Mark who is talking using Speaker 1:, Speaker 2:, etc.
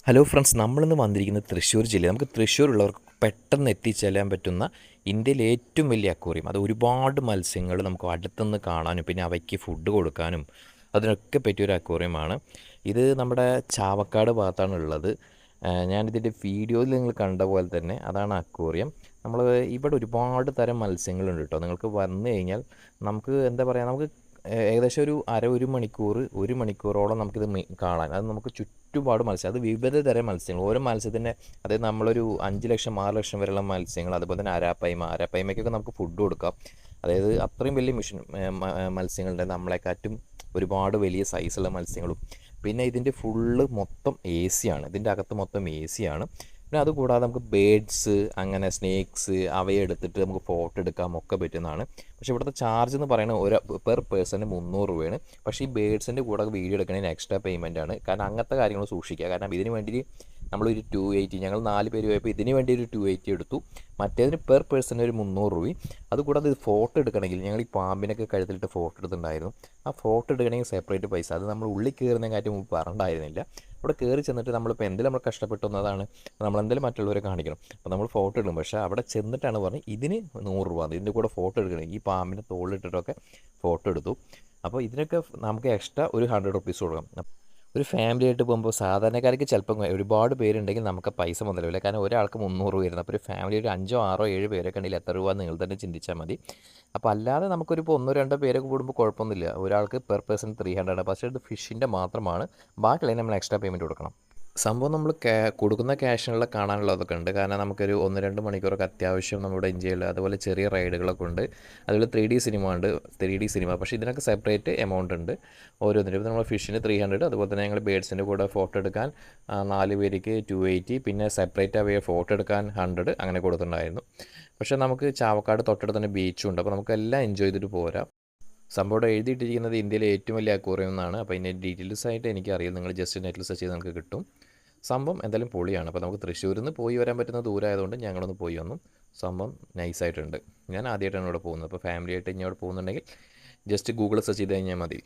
Speaker 1: Hello friends, നമ്മളിന്ന് വന്നിരിക്കുന്നത് തൃശ്ശൂർ ജില്ല. നമുക്ക് തൃശ്ശൂരുള്ളവർക്ക് പെട്ടെന്ന് എത്തിച്ചേരാൻ പറ്റുന്ന ഇന്ത്യയിലെ ഏറ്റവും വലിയ അക്വേറിയം. അത് ഒരുപാട് മത്സ്യങ്ങൾ നമുക്ക് അടുത്തുനിന്ന് കാണാനും പിന്നെ അവയ്ക്ക് ഫുഡ് കൊടുക്കാനും അതിനൊക്കെ പറ്റിയൊരു അക്വേറിയമാണ് ഇത്. നമ്മുടെ ചാവക്കാട് ഭാഗത്താണ് ഉള്ളത്. ഞാനിതിൻ്റെ വീഡിയോയിൽ നിങ്ങൾ കണ്ട പോലെ തന്നെ അതാണ് അക്വേറിയം. നമ്മൾ ഇവിടെ ഒരുപാട് തരം മത്സ്യങ്ങളുണ്ട് കേട്ടോ. നിങ്ങൾക്ക് വന്നു കഴിഞ്ഞാൽ നമുക്ക് എന്താ പറയുക, നമുക്ക് ഏകദേശം ഒരു മണിക്കൂർ, ഒരു മണിക്കൂറോളം നമുക്കിത് കാണാൻ. അത് നമുക്ക് ചുറ്റുപാട് മത്സ്യം, അത് വിവിധ തരം മത്സ്യങ്ങൾ. ഓരോ മത്സ്യത്തിൻ്റെ, അതായത് നമ്മളൊരു 5 ലക്ഷം 6 ലക്ഷം വരെയുള്ള മത്സ്യങ്ങൾ, അതുപോലെ തന്നെ അരാപ്പൈമയ്ക്കൊക്കെ നമുക്ക് ഫുഡ് കൊടുക്കാം. അതായത് അത്രയും വലിയ മത്സ്യങ്ങളുണ്ട്. നമ്മളെക്കാട്ടും ഒരുപാട് വലിയ സൈസുള്ള മത്സ്യങ്ങളും. പിന്നെ ഇതിൻ്റെ ഫുള്ള് മൊത്തം എ സി ആണ്. ഇതിൻ്റെ അകത്ത് മൊത്തം എ സി ആണ്. പിന്നെ അതുകൂടാതെ നമുക്ക് ബേഡ്സ്, അങ്ങനെ സ്നേക്സ്, അവയെ എടുത്തിട്ട് നമുക്ക് ഫോട്ടോ എടുക്കാം ഒക്കെ പറ്റുന്നതാണ്. പക്ഷേ ഇവിടുത്തെ ചാർജ് എന്ന് പറയുന്നത് പെർ പേഴ്സണ് 300 രൂപയാണ്. പക്ഷേ ഈ ബേഡ്സിൻ്റെ കൂടെ വീഡിയോ എടുക്കുന്നതിന് എക്സ്ട്രാ പേയ്മെൻ്റ് ആണ്. കാരണം അങ്ങനത്തെ കാര്യങ്ങൾ സൂക്ഷിക്കുക. കാരണം ഇതിന് വേണ്ടി നമ്മളൊരു 280, ഞങ്ങൾ 4 പേര് പോയപ്പോൾ ഇതിന് വേണ്ടി ഒരു 280 എടുത്തു. മറ്റേതിന് പെർ പേഴ്സൺ ഒരു 300 രൂപയും. അതുകൂടാതെ ഇത് ഫോട്ടോ എടുക്കണമെങ്കിൽ, ഞങ്ങൾ ഈ പാമ്പിനൊക്കെ കഴുത്തിലിട്ട് ഫോട്ടോ എടുത്തിട്ടുണ്ടായിരുന്നു. ആ ഫോട്ടോ എടുക്കണമെങ്കിൽ സെപ്പറേറ്റ് പൈസ. അത് നമ്മൾ ഉള്ളിൽ കയറുന്ന കാര്യം മുമ്പ് പറഞ്ഞിട്ടുണ്ടായിരുന്നില്ല. അവിടെ കയറി ചെന്നിട്ട് നമ്മളിപ്പോൾ എന്തെങ്കിലും നമ്മൾ കഷ്ടപ്പെട്ടു വന്നതാണ്, നമ്മളെന്തെങ്കിലും മറ്റുള്ളവരെ കാണിക്കണം. അപ്പോൾ നമ്മൾ ഫോട്ടോ എടുക്കും. പക്ഷേ അവിടെ ചെന്നിട്ടാണ് പറഞ്ഞത് ഇതിന് 100 രൂപ, ഇതിൻ്റെ കൂടെ ഫോട്ടോ എടുക്കണം. ഈ പാമ്പിനെ തോളിലിട്ടിട്ടൊക്കെ ഫോട്ടോ എടുത്തു. അപ്പോൾ ഇതിനൊക്കെ നമുക്ക് എക്സ്ട്രാ ഒരു 100 റുപ്പീസ് കൊടുക്കണം. ഒരു ഫാമിലി ആയിട്ട് പോകുമ്പോൾ സാധാരണക്കാർക്ക് ചിലപ്പം ഒരുപാട് പേരുണ്ടെങ്കിൽ നമുക്ക് പൈസ മുതലാവില്ല. കാരണം ഒരാൾക്ക് 300 രൂപ വരുന്നത്. അപ്പോൾ ഒരു ഫാമിലി ഒരു 5 6 7 പേരൊക്കെ ഉണ്ടെങ്കിൽ എത്ര രൂപ നിങ്ങൾ തന്നെ ചിന്തിച്ചാൽ മതി. അപ്പോൾ അല്ലാതെ നമുക്കൊരു 1 2 പേരൊക്കെ കൂടുമ്പോൾ കുഴപ്പമൊന്നുമില്ല. ഒരാൾക്ക് പെർ പേഴ്സൺ 300 ആണ്. പക്ഷേ ഇത് ഫിഷിൻ്റെ മാത്രമാണ്. ബാക്കിയുള്ളതിന് നമ്മൾ എക്സ്ട്രാ പേയ്മെൻറ്റ് കൊടുക്കണം. സംഭവം നമ്മൾ കൊടുക്കുന്ന ക്യാഷിനുള്ള കാണാനുള്ളതൊക്കെ ഉണ്ട്. കാരണം നമുക്കൊരു 1 2 മണിക്കൂറൊക്കെ അത്യാവശ്യം നമ്മുടെ ഇന്ത്യയിൽ, അതുപോലെ ചെറിയ റൈഡുകളൊക്കെ ഉണ്ട്. അതുപോലെ 3D സിനിമ ഉണ്ട്, 3D സിനിമ. പക്ഷേ ഇതിനൊക്കെ സെപ്പറേറ്റ് എമൗണ്ട് ഉണ്ട് ഓരോന്നിനും. ഇപ്പോൾ നമ്മൾ ഫിഷിന് 300, അതുപോലെ തന്നെ ഞങ്ങൾ ബേഡ്സിൻ്റെ കൂടെ ഫോട്ടോ എടുക്കാൻ 4 പേർക്ക് 280, പിന്നെ സെപ്പറേറ്റ് അവയെ ഫോട്ടോ എടുക്കാൻ 100 അങ്ങനെ കൊടുത്തിട്ടുണ്ടായിരുന്നു. പക്ഷേ നമുക്ക് ചാവക്കാട് തൊട്ടടുത്ത് തന്നെ ബീച്ചും ഉണ്ട്. അപ്പോൾ നമുക്ക് എല്ലാം എൻജോയ് ചെയ്തിട്ട് പോരാം. സംഭവം എഴുതിയിട്ടിരിക്കുന്നത് ഇന്ത്യയിലെ ഏറ്റവും വലിയ അക്വേറിയം എന്നാണ്. അപ്പോൾ ഇതിൻ്റെ ഡീറ്റെയിൽസ് ആയിട്ട് എനിക്കറിയാം. നിങ്ങൾ ജസ്റ്റ് നെറ്റിൽ സെർച്ച് ചെയ്ത് നമുക്ക് കിട്ടും. സംഭവം എന്തായാലും പൊളിയാണ്. അപ്പോൾ നമുക്ക് തൃശ്ശൂരിൽ നിന്ന് പോയി വരാൻ പറ്റുന്ന ദൂരമായതുകൊണ്ട് ഞങ്ങളൊന്ന് പോയി വന്നു. സംഭവം നൈസായിട്ടുണ്ട്. ഞാൻ ആദ്യമായിട്ടാണ് ഇവിടെ പോകുന്നത്. അപ്പോൾ ഫാമിലി ആയിട്ട് ഇനി അവിടെ പോകുന്നുണ്ടെങ്കിൽ ജസ്റ്റ് ഗൂഗിൾ സെർച്ച് ചെയ്ത് കഴിഞ്ഞാൽ മതി.